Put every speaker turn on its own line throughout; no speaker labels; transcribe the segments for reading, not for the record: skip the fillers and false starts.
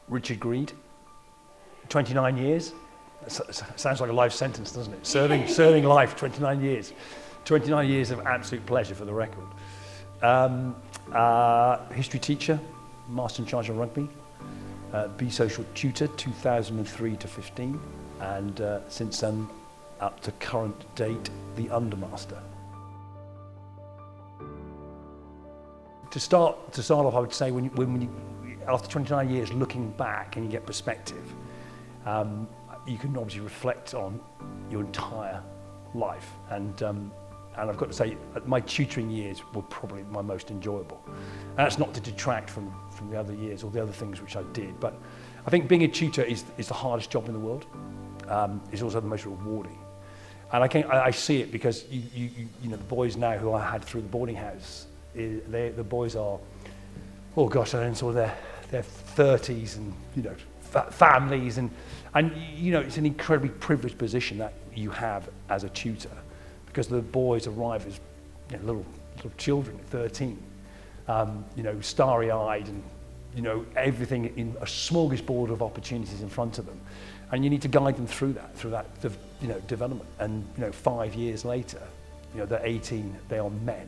Richard Greed, 29 years. Sounds like a life sentence, doesn't it? Serving life, 29 years. 29 years of absolute pleasure for the record. History teacher, Master in Charge of Rugby. Social Tutor, 2003 to 15. And since then, up to current date, the Undermaster. To start off, I would say when you after 29 years looking back and you get perspective, you can obviously reflect on your entire life. And I've got to say, my tutoring years were probably my most enjoyable. And that's not to detract from the other years or the other things which I did, but I think being a tutor is the hardest job in the world. It's also the most rewarding. And I see it because you know, the boys now who I had through the boarding house, the boys are, oh gosh, they're in sort of their 30s and, you know, families and you know, it's an incredibly privileged position that you have as a tutor, because the boys arrive as, you know, little children at 13, you know, starry-eyed and, you know, everything in a smorgasbord of opportunities in front of them, and you need to guide them through that you know, development. And, you know, 5 years later, you know, they're 18, they are men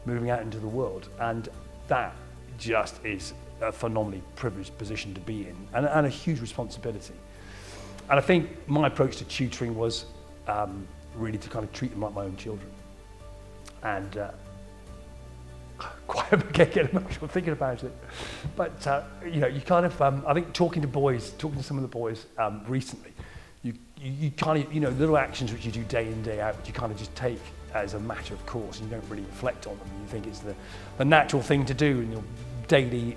moving out into the world, and that just is a phenomenally privileged position to be in, and a huge responsibility. And I think my approach to tutoring was really to kind of treat them like my own children. And quite get emotional thinking about it. But you know, you kind of, I think talking to some of the boys recently, you kind of, you know, little actions which you do day in, day out, which you kind of just take as a matter of course, and you don't really reflect on them. You think it's the natural thing to do in your daily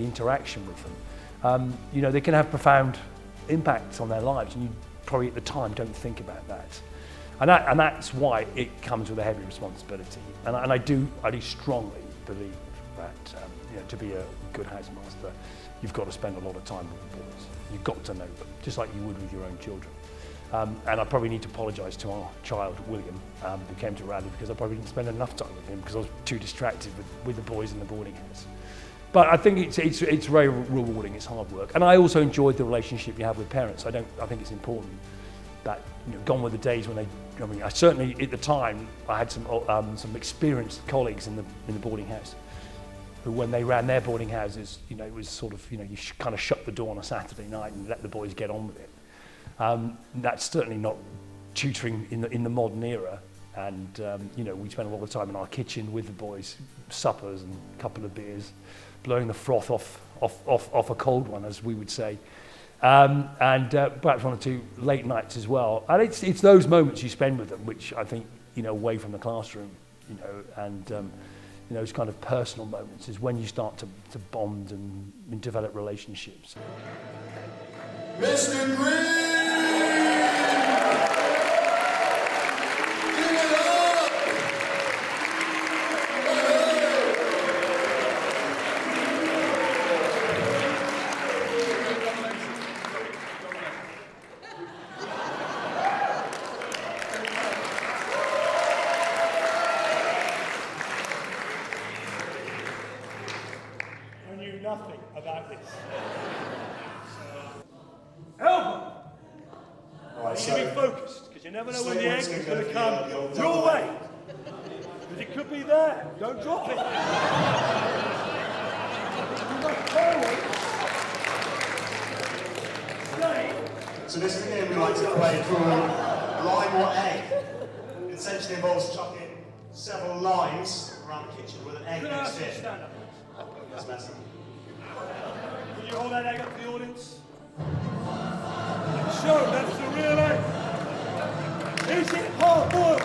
interaction with them. You know, they can have profound impacts on their lives, and you probably at the time don't think about that. And that's why it comes with a heavy responsibility. And I do strongly believe that you know, to be a good housemaster, you've got to spend a lot of time with the boys. You've got to know them, just like you would with your own children. And I probably need to apologise to our child, William, who came to Radley, because I probably didn't spend enough time with him because I was too distracted with the boys in the boarding house. But I think it's very rewarding, it's hard work. And I also enjoyed the relationship you have with parents. I think it's important that, you know, gone were the days when I certainly at the time, I had some experienced colleagues in the boarding house who, when they ran their boarding houses, you know, it was sort of, you know, you kind of shut the door on a Saturday night and let the boys get on with it. That's certainly not tutoring in the modern era. And you know, we spent a lot of time in our kitchen with the boys, suppers and a couple of beers, blowing the froth off a cold one, as we would say, and perhaps one or two late nights as well. And it's those moments you spend with them, which I think, you know, away from the classroom, you know, and you know, those kind of personal moments is when you start to bond and develop relationships.
Mr. Green!
I knew nothing about this. Elbow!
Right,
you need to be focused, because you never know when the egg is going to come your way. Because it could be there. Don't drop it. Stay.
So this is the game we like to play called Lime or Egg. It essentially involves chucking several limes around the kitchen with an egg next to it.
Stand up.
That's messy.
Can you hold that egg up to the audience? Show that's the real egg. Is it hard boiled?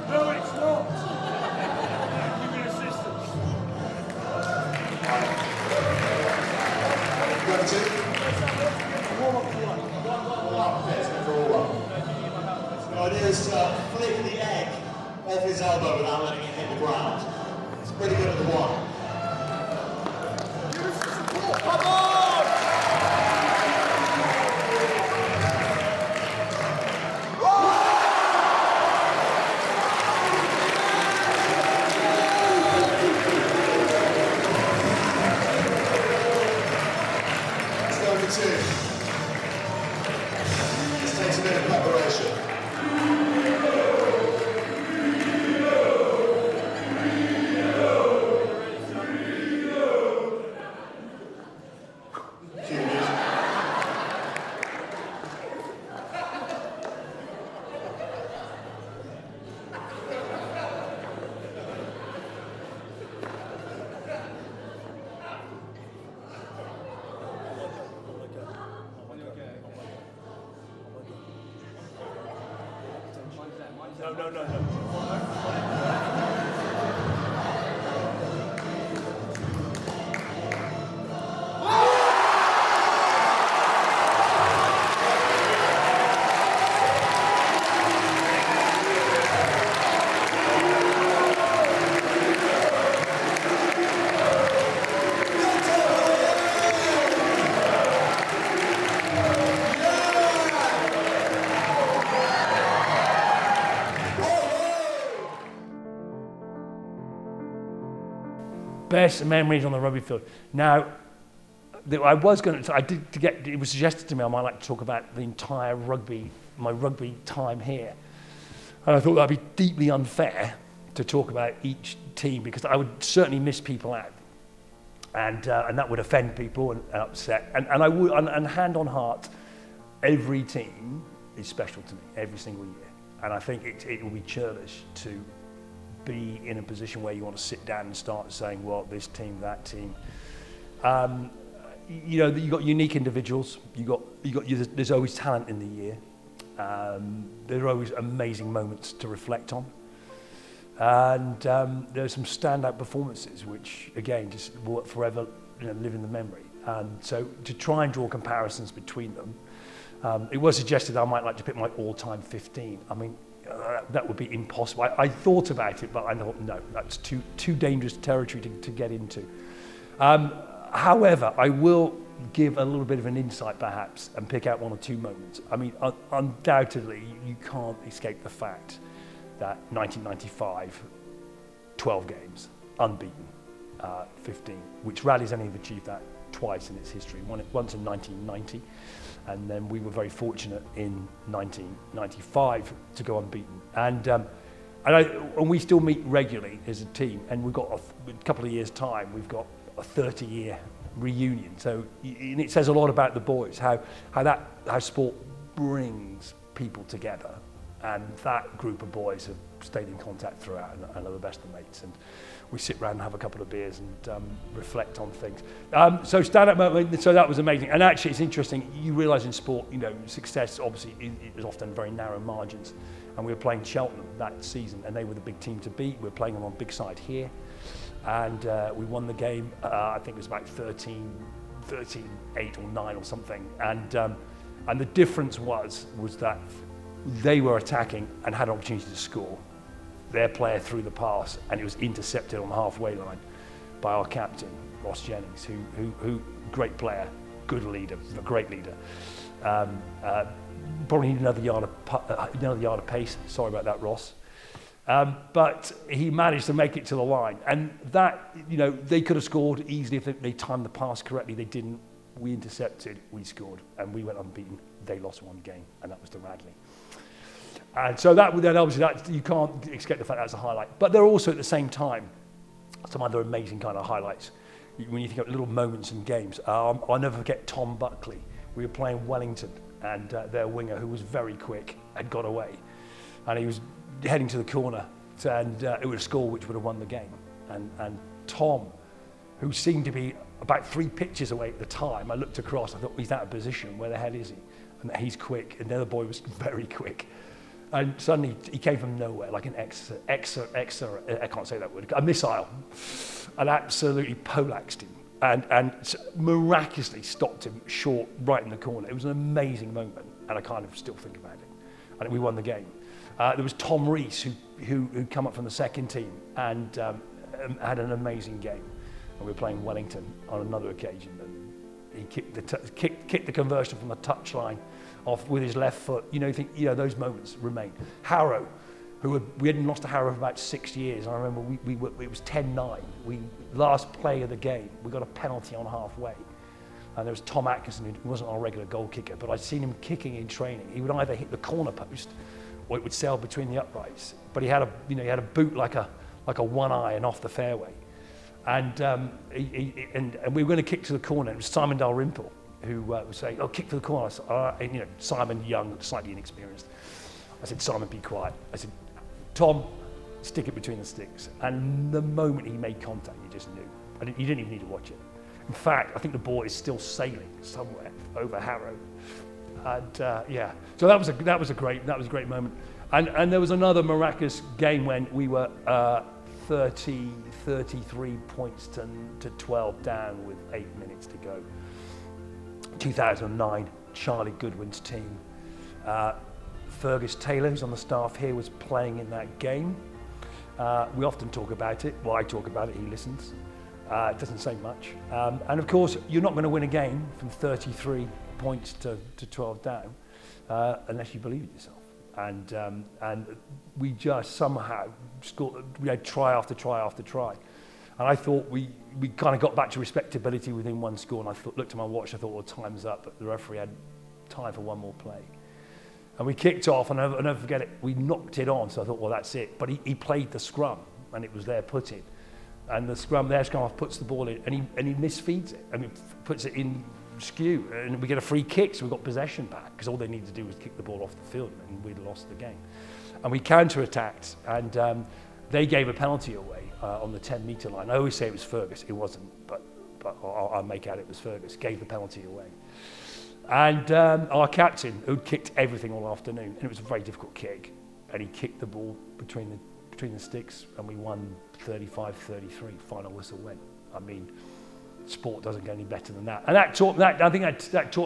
No, it's not. Give me assistance.
Ready to?
Warm up the line.
Warm up, yes, for all up. The idea is to flick the egg off his elbow without letting it hit the ground. It's pretty good at the one. Come on!
Best memories on the rugby field. Now, it was suggested to me I might like to talk about the entire my rugby time here. And I thought that'd be deeply unfair to talk about each team because I would certainly miss people out. And that would offend people and upset. And hand on heart, every team is special to me every single year. And I think it will be churlish to be in a position where you want to sit down and start saying, well, this team, that team. You've got unique individuals. There's always talent in the year. There are always amazing moments to reflect on. And there's some standout performances, which again, just will forever live in the memory. So to try and draw comparisons between them, it was suggested I might like to pick my all-time 15. I mean, that would be impossible. I thought about it, but I thought, no, that's too dangerous territory to get into. However, I will give a little bit of an insight perhaps and pick out one or two moments. I mean, undoubtedly, you can't escape the fact that 1995, 12 games, unbeaten, 15, which Radlei's only achieved that twice in its history, once in 1990, and then we were very fortunate in 1995 to go unbeaten. And we still meet regularly as a team, and we've got a couple of years' time, we've got a 30-year reunion. So, and it says a lot about the boys, how sport brings people together. And that group of boys have stayed in contact throughout and are the best of mates. And we sit around and have a couple of beers and reflect on things. So stand-up moment, so that was amazing. And actually it's interesting, you realise in sport, success obviously it was often very narrow margins. And we were playing Cheltenham that season and they were the big team to beat. We were playing them on big side here. And we won the game, I think it was about 13-8 or 9 or something. And the difference was that they were attacking and had an opportunity to score. Their player threw the pass and it was intercepted on the halfway line by our captain, Ross Jennings, who great player, good leader, a great leader. Probably need another yard of pace. Sorry about that, Ross. But he managed to make it to the line. And that, they could have scored easily if they timed the pass correctly. They didn't. We intercepted, we scored, and we went unbeaten. They lost one game, and that was to Radley. And so that then obviously you can't escape the fact that's a highlight. But there are also at the same time some other amazing kind of highlights. When you think of little moments in games, I'll never forget Tom Buckley. We were playing Wellington, and their winger, who was very quick, had got away, and he was heading to the corner, and it would have scored, which would have won the game. And Tom, who seemed to be about 3 pitches away at the time, I looked across, I thought, he's out of position, where the hell is he? And he's quick, and the other boy was very quick. And suddenly he came from nowhere, like an I can't say that word, a missile, and absolutely poleaxed him, and miraculously stopped him short, right in the corner. It was an amazing moment, and I kind of still think about it. And we won the game. There was Tom Rees, who come up from the second team, and had an amazing game. And we were playing Wellington on another occasion, and he kicked the conversion from the touchline off with his left foot. Those moments remain. Harrow, we hadn't lost to Harrow for about 6 years. I remember it was 10-9. Last play of the game, we got a penalty on halfway. And there was Tom Atkinson, who wasn't our regular goal kicker, but I'd seen him kicking in training. He would either hit the corner post or it would sail between the uprights. But he had a boot like a one eye and off the fairway. And we were going to kick to the corner. It was Simon Dalrymple who was saying, "Oh, kick for the corner." I said, Simon, young, slightly inexperienced. I said, "Simon, be quiet." I said, "Tom, stick it between the sticks." And the moment he made contact, you just knew. You didn't even need to watch it. In fact, I think the ball is still sailing somewhere over Harrow. And so that was a great moment. And there was another miraculous game when we were 33 points to 12 down with 8 minutes to go. 2009, Charlie Goodwin's team. Fergus Taylor, who's on the staff here, was playing in that game. We often talk about it. Well, I talk about it, he listens. It doesn't say much. And of course, you're not going to win a game from 33 points to 12 down unless you believe in yourself. And we just somehow scored, we had try after try after try. And I thought we kind of got back to respectability within one score, and I looked at my watch, I thought, well, time's up, but the referee had time for one more play. And we kicked off, and I'll never forget it, we knocked it on, so I thought, well, that's it. But he played the scrum, and it was their put-in. And the scrum off puts the ball in, and he misfeeds it. I mean, puts it in skew, and we get a free kick, so we got possession back, because all they needed to do was kick the ball off the field, and we'd lost the game. And we counter-attacked, and they gave a penalty away on the 10-metre line. I always say it was Fergus, it wasn't, but I'll make out it was Fergus, gave the penalty away. And our captain, who'd kicked everything all afternoon, and it was a very difficult kick, and he kicked the ball between the sticks, and we won 35-33, final whistle went. I mean, sport doesn't get any better than that. And that taught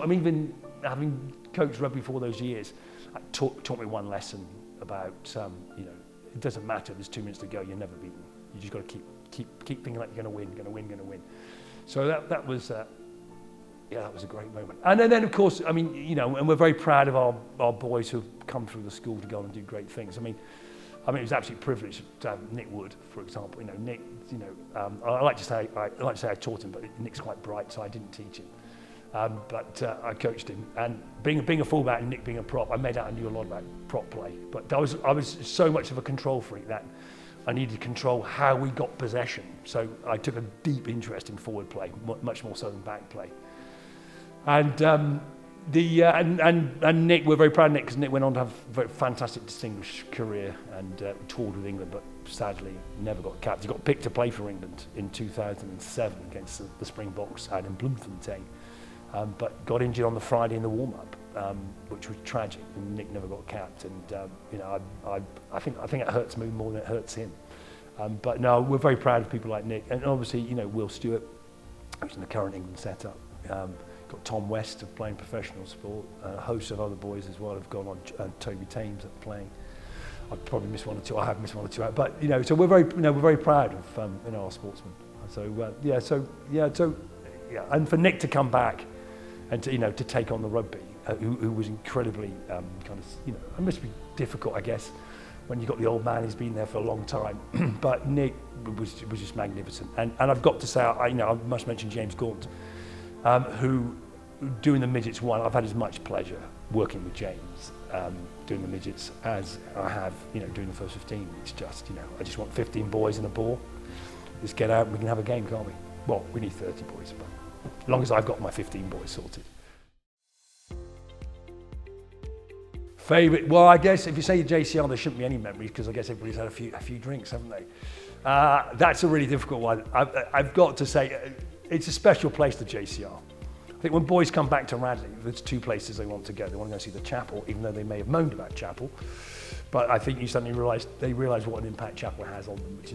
me, even having coached rugby for all those years, that taught me one lesson about, it doesn't matter, there's 2 minutes to go, you're never beaten. You just got to keep thinking like you're going to win. So that was a great moment. And then of course, I mean, and we're very proud of our boys who've come through the school to go and do great things. I mean, it was absolutely privileged to have Nick Wood, for example. Nick, I like to say I taught him, but Nick's quite bright, so I didn't teach him. But I coached him, and being a fullback and Nick being a prop, I made out I knew a lot about prop play. But I was so much of a control freak that I needed to control how we got possession. So I took a deep interest in forward play, much more so than back play. And and Nick, we're very proud of Nick, because Nick went on to have a very fantastic, distinguished career and toured with England, but sadly never got capped. He got picked to play for England in 2007 against the Springboks out in Bloemfontein, but got injured on the Friday in the warm-up, which was tragic, and Nick never got capped. And I think it hurts me more than it hurts him. But no, we're very proud of people like Nick, and obviously Will Stewart, who's in the current England setup. Got Tom West of playing professional sport, a host of other boys as well have gone on. Toby Thames of playing. I've probably missed one or two. I have missed one or two out, but so we're very proud of our sportsmen. So and for Nick to come back and to take on the rugby, who was incredibly it must be difficult, I guess, when you've got the old man who's been there for a long time. But Nick was just magnificent, and I've got to say, I must mention James Gaunt. Who, doing the midgets one, I've had as much pleasure working with James, doing the midgets, as I have, doing the first 15. It's just, I just want 15 boys and a ball. Let's get out and we can have a game, can't we? Well, we need 30 boys, but as long as I've got my 15 boys sorted. Favourite? Well, I guess if you say JCR, there shouldn't be any memories, because I guess everybody's had a few drinks, haven't they? That's a really difficult one. I've got to say, it's a special place, the JCR. I think when boys come back to Radley, there's 2 places they want to go. They want to go see the chapel, even though they may have moaned about chapel. But I think you suddenly realise what an impact chapel has on them, which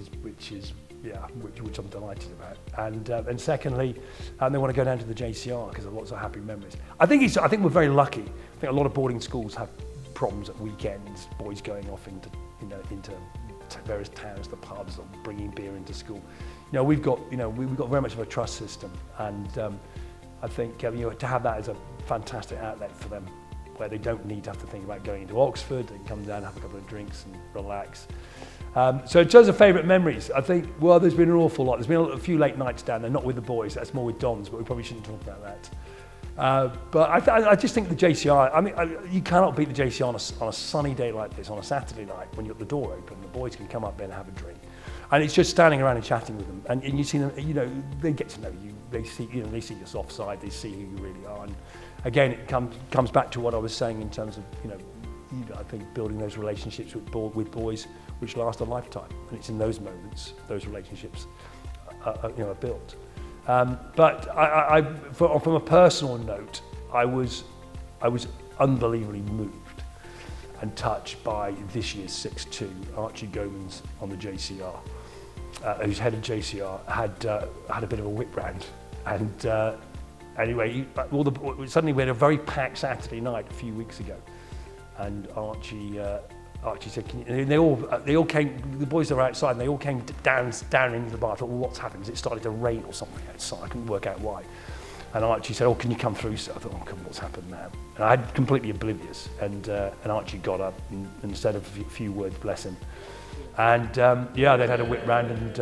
I'm delighted about. And secondly, they want to go down to the JCR because of lots of happy memories. I think we're very lucky. I think a lot of boarding schools have problems at weekends, boys going off into various towns, the pubs, or bringing beer into school. We've got very much of a trust system, and I think to have that as a fantastic outlet for them, where they don't need to have to think about going into Oxford. They can come down, have a couple of drinks, and relax. So in terms of favourite memories, I think there's been an awful lot. There's been a few late nights down there, not with the boys. That's more with Dons, but we probably shouldn't talk about that. But I just think the JCR, you cannot beat the JCR on a sunny day like this, on a Saturday night, when you've got the door open, the boys can come up there and have a drink. And it's just standing around and chatting with them. And you see them, they get to know you. They see your soft side, they see who you really are. And again, it comes back to what I was saying in terms of, I think building those relationships with boys which last a lifetime. And it's in those moments, those relationships are built. But from a personal note, I was unbelievably moved and touch by this year's 6'2", Archie Gomans on the JCR, who's head of JCR, had a bit of a whip round. And anyway, suddenly we had a very packed Saturday night a few weeks ago. And Archie said, and they all came, the boys that were outside, and they all came down into the bar. I thought, well, what's happened? Has it started to rain or something outside? I couldn't work out why. And Archie said, oh, can you come through, sir? I thought, oh, come on, what's happened now? And I had completely oblivious. And Archie got up and said a few words, bless him. And yeah, they'd had a whip round, and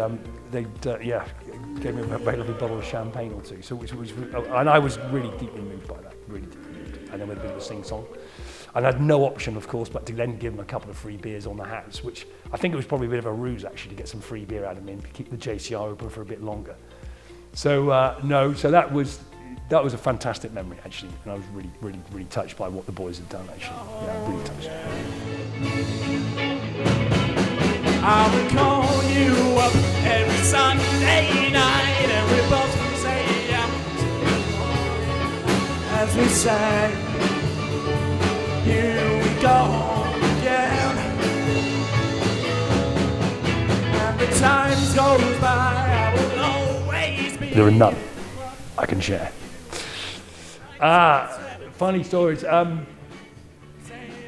gave me a very lovely bottle of champagne or two. So, and I was really deeply moved by that, really deeply moved. And then with a bit of a sing-song. And I had no option, of course, but to then give them a couple of free beers on the house, which I think it was probably a bit of a ruse, actually, to get some free beer out of me and to keep the JCR open for a bit longer. So, so that was a fantastic memory, actually, and I was really, really, really touched by what the boys had done, actually. Yeah, really touched.
I would call you up every Sunday night, and we both would say yeah, as we sang, here we go again. And the times goes by, I will always be.
There are none I can share. Funny stories.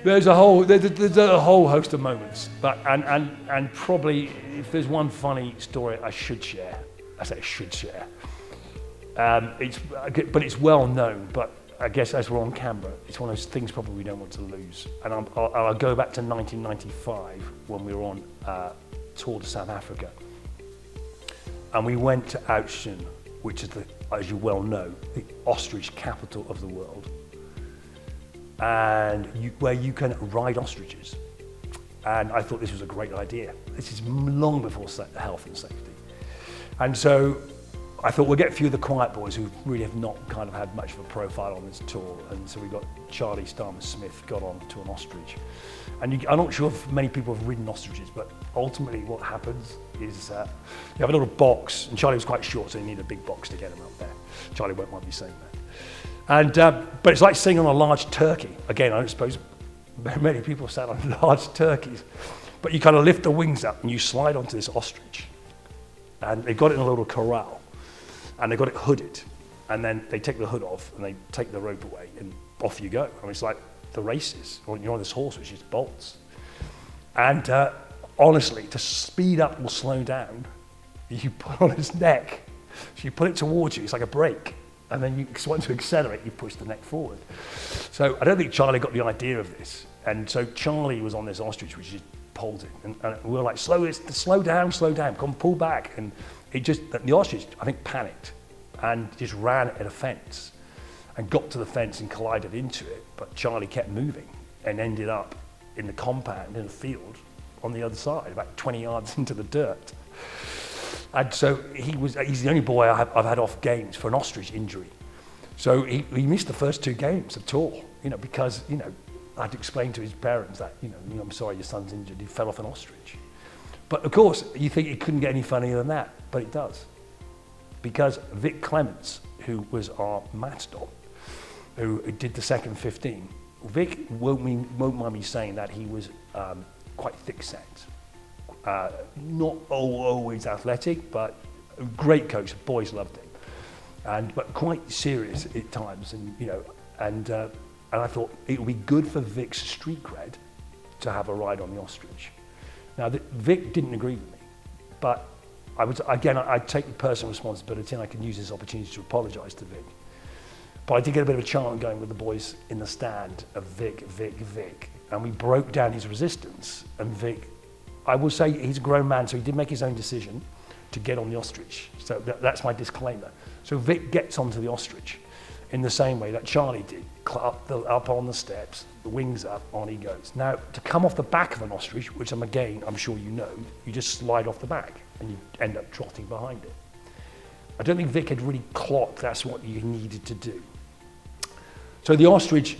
There's a whole host of moments, but and probably if there's one funny story I should share, I say I should share. But it's well known. But I guess as we're on camera, it's one of those things probably we don't want to lose. And I'll go back to 1995 when we were on tour to South Africa, and we went to Oudtshoorn, which is, as you well know, the ostrich capital of the world, and where you can ride ostriches. And I thought this was a great idea. This is long before health and safety. And so I thought we'll get a few of the quiet boys who really have not kind of had much of a profile on this tour. And so we got Charlie Starmer-Smith got on to an ostrich. And I'm not sure if many people have ridden ostriches, but ultimately what happens is you have a little box, and Charlie was quite short, so you need a big box to get him up there. Charlie won't mind me saying that. And but it's like sitting on a large turkey. Again, I don't suppose many people sat on large turkeys, but you kind of lift the wings up and you slide onto this ostrich. And they've got it in a little corral, and they've got it hooded. And then they take the hood off and they take the rope away, and off you go. I mean, it's like the races, or you're on this horse which just bolts. And honestly, to speed up or slow down, you put on his neck. So you put it towards you, it's like a brake. And then you want to accelerate, you push the neck forward. So I don't think Charlie got the idea of this. And so Charlie was on this ostrich, which just pulled it. And we were like, slow down, come pull back. And the ostrich, I think, panicked and just ran at a fence and got to the fence and collided into it. But Charlie kept moving and ended up in the compound in a field on the other side, about 20 yards into the dirt. And so he's the only boy I've had off games for an ostrich injury. So he missed the first 2 games of tour, because, I'd explained to his parents that, I'm sorry, your son's injured, he fell off an ostrich. But of course, you think it couldn't get any funnier than that, but it does. Because Vic Clements, who was our mascot, who did the second 15, Vic won't mind me saying that he was quite thick-set. Not always athletic, but a great coach. The boys loved him, but quite serious at times. And I thought it would be good for Vic's street cred to have a ride on the ostrich. Now, Vic didn't agree with me, but I'd take the personal responsibility, and I can use this opportunity to apologise to Vic. But I did get a bit of a chant going with the boys in the stand of Vic, and we broke down his resistance. And Vic, I will say he's a grown man, so he did make his own decision to get on the ostrich. So that's my disclaimer. So Vic gets onto the ostrich in the same way that Charlie did, up on the steps, the wings up, on he goes. Now, to come off the back of an ostrich, which I'm sure you know, you just slide off the back and you end up trotting behind it. I don't think Vic had really clocked that's what you needed to do. So the ostrich,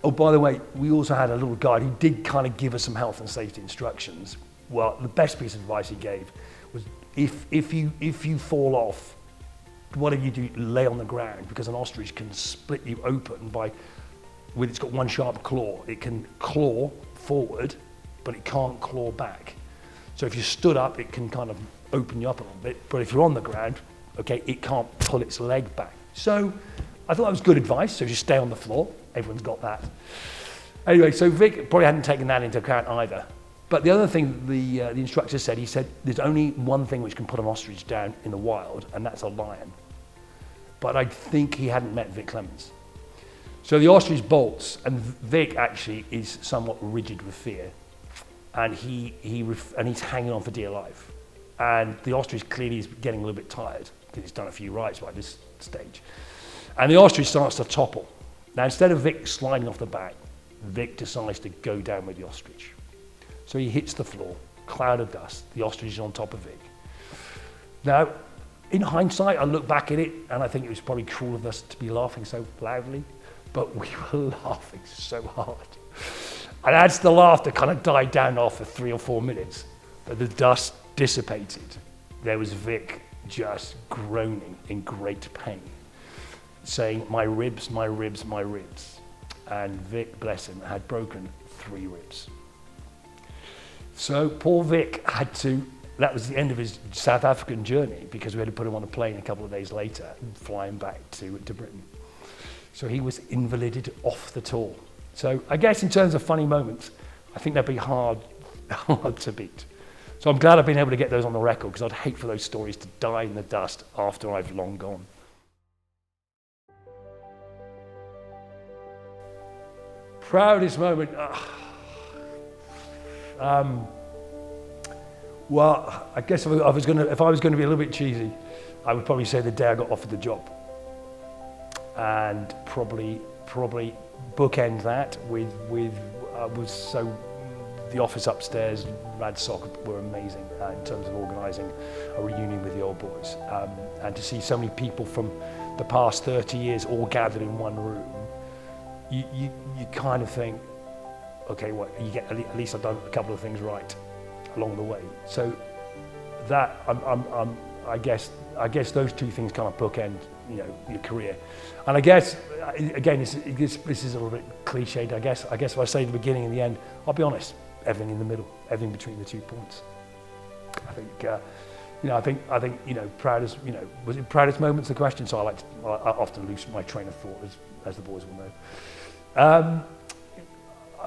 oh, by the way, we also had a little guide who did kind of give us some health and safety instructions. Well, the best piece of advice he gave was if you fall off, whatever you do, lay on the ground, because an ostrich can split you open by it's got one sharp claw. It can claw forward, but it can't claw back. So if you stood up, it can kind of open you up a little bit, but if you're on the ground, okay, it can't pull its leg back. So I thought that was good advice, so just stay on the floor. Everyone's got that. Anyway, so Vic probably hadn't taken that into account either. But the other thing the instructor said, he said, there's only one thing which can put an ostrich down in the wild, and that's a lion. But I think he hadn't met Vic Clemens. So the ostrich bolts, and Vic actually is somewhat rigid with fear, and he's hanging on for dear life. And the ostrich clearly is getting a little bit tired because he's done a few rides by this stage. And the ostrich starts to topple. Now, instead of Vic sliding off the back, Vic decides to go down with the ostrich. So he hits the floor, cloud of dust, the ostrich is on top of Vic. Now, in hindsight, I look back at it and I think it was probably cruel of us to be laughing so loudly, but we were laughing so hard. And as the laughter kind of died down after 3 or 4 minutes, but the dust dissipated, there was Vic just groaning in great pain, saying, my ribs, my ribs, my ribs. And Vic, bless him, had broken 3 ribs. So poor Vic had to, that was the end of his South African journey because we had to put him on a plane a couple of days later and fly him back to Britain. So he was invalided off the tour. So I guess in terms of funny moments, I think that'd be hard to beat. So I'm glad I've been able to get those on the record because I'd hate for those stories to die in the dust after I've long gone. Proudest moment. Well, I guess if I was going to be a little bit cheesy, I would probably say the day I got offered the job, and probably bookend that with the office upstairs. RadSoc were amazing in terms of organising a reunion with the old boys, and to see so many people from the past 30 years all gathered in one room. You kind of think, okay, well, you get at least I've done a couple of things right along the way. So that I guess those two things kind of bookend, your career. And I guess again, this is a little bit cliched. I guess if I say the beginning and the end, I'll be honest. Everything in the middle, everything between the 2 points. I think proudest. Was it proudest moments? The question. So I often lose my train of thought, as the boys will know.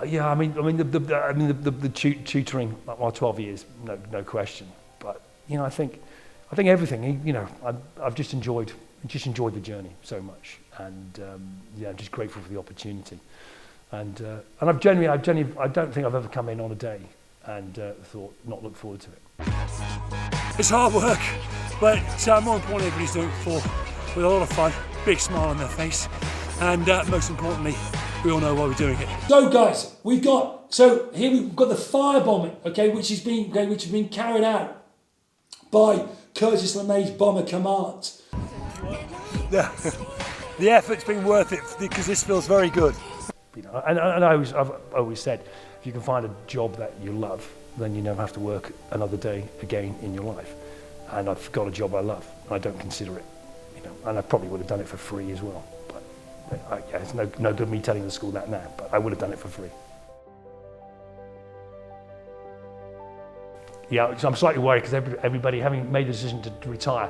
Yeah, I mean the tutoring, my 12 years, no question. But I think everything. I've just enjoyed the journey so much, and I'm just grateful for the opportunity. And I've genuinely, I don't think I've ever come in on a day and not look forward to it.
It's hard work, but more importantly, everybody's doing it with a lot of fun, big smile on their face, and most importantly, we all know why we're doing it.
So guys, we've got the firebombing, okay, which has been carried out by Curtis LeMay's Bomber Command.
The effort's been worth it because this feels very good.
And I've always said, if you can find a job that you love, then you never have to work another day again in your life. And I've got a job I love, and I don't consider it, and I probably would have done it for free as well. But it's no good me telling the school that now, but I would have done it for free. Yeah, so I'm slightly worried because everybody, having made the decision to retire,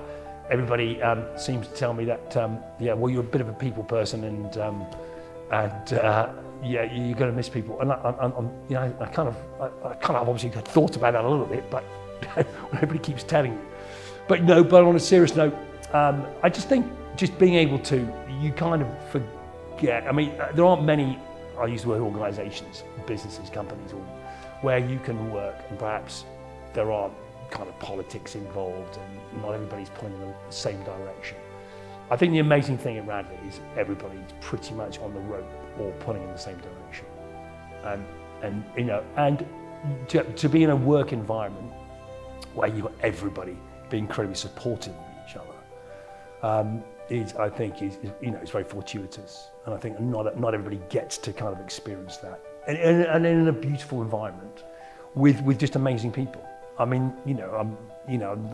everybody seems to tell me that, well, you're a bit of a people person, and you're going to miss people. And I kind of obviously had thought about that a little bit, but everybody keeps telling me. But on a serious note, I just think just being able to, you kind of forget. I mean, there aren't many, I use the word organisations, businesses, companies, where you can work, and perhaps there are kind of politics involved, and not everybody's pulling in the same direction. I think the amazing thing at Radley is everybody's pretty much on the rope or pulling in the same direction. And to be in a work environment where you've got everybody being incredibly supportive of each other, I think it's very fortuitous. And I think not everybody gets to kind of experience that. And in a beautiful environment with just amazing people. I mean,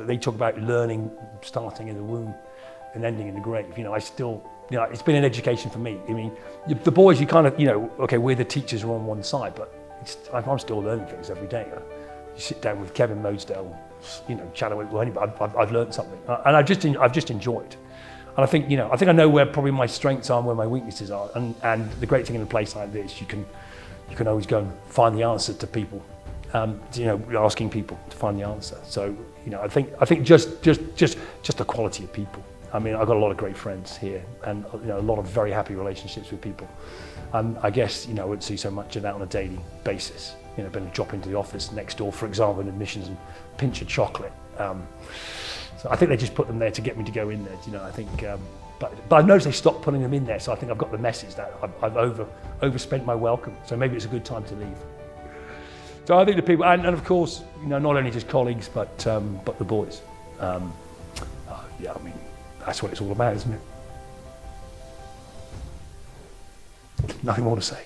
they talk about learning starting in the womb and ending in the grave. I still you know, it's been an education for me. I mean, the boys, you kind of, you know, okay, we're the teachers are on one side, but I'm still learning things every day. You sit down with Kevin Mosedale, you know, chatting with anybody, I've learned something, and I've just enjoyed. And I think, you know, I know where probably my strengths are and where my weaknesses are. And the great thing in a place like this, you can always go and find the answer to people. You know, asking people to find the answer. So, you know, I think just the quality of people. I mean, I've got a lot of great friends here, and you know, a lot of very happy relationships with people. I guess, you know, I wouldn't see so much of that on a daily basis. You know, being able to drop into the office next door, for example, in admissions and pinch a chocolate. So I think they just put them there to get me to go in there. You know, I think, but I've noticed they stopped putting them in there. So I think I've got the message that I've overspent my welcome. So maybe it's a good time to leave. So I think the people, and of course, you know, not only just colleagues, but the boys. Yeah, I mean, that's what it's all about, isn't it? Nothing more to say.